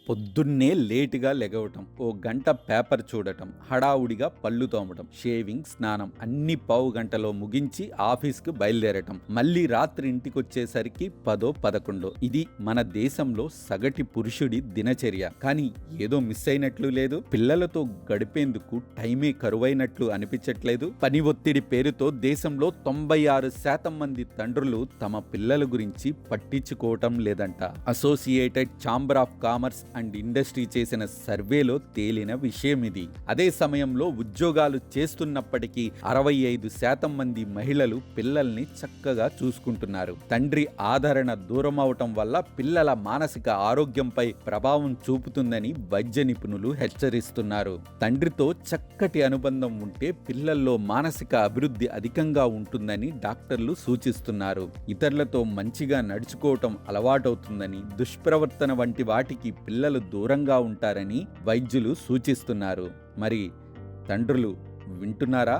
పొద్దున్నే లేటుగా లెగవటం, ఓ గంట పేపర్ చూడటం, హడావుడిగా పళ్ళు తోమటం, షేవింగ్, స్నానం అన్ని పావు గంటలో ముగించి ఆఫీస్కు బయలుదేరటం, మళ్ళీ రాత్రి ఇంటికొచ్చేసరికి 10, 11. ఇది మన దేశంలో సగటి పురుషుడి దినచర్య. కానీ ఏదో మిస్ అయినట్లు లేదు. పిల్లలతో గడిపేందుకు టైమే కరువైనట్లు అనిపించట్లేదు. పని ఒత్తిడి పేరుతో దేశంలో 96% మంది తండ్రులు తమ పిల్లల గురించి పట్టించుకోవటం లేదంట. Associated chamber of commerce and industry చేసిన సర్వేలో తేలిన విషయం ఇది. అదే సమయంలో ఉద్యోగాలు చేస్తున్నప్పటికీ 65% మంది మహిళలు పిల్లల్ని చక్కగా చూసుకుంటున్నారు. తండ్రి ఆదరణ దూరమవటం వల్ల పిల్లల మానసిక ఆరోగ్యంపై ప్రభావం చూపుతుందని వైద్య నిపుణులు హెచ్చరిస్తున్నారు. తండ్రితో చక్కటి అనుబంధం ఉంటే పిల్లల్లో మానసిక అభివృద్ధి అధికంగా ఉంటుందని డాక్టర్లు సూచిస్తున్నారు. ఇతరులతో మంచిగా నడుచుకోవటం అలవాటవుతుందని, దుష్ప్రవర్తన వంటి వాటికి పిల్లలు దూరంగా ఉంటారని వైద్యులు సూచిస్తున్నారు. మరి తండ్రులు వింటున్నారా?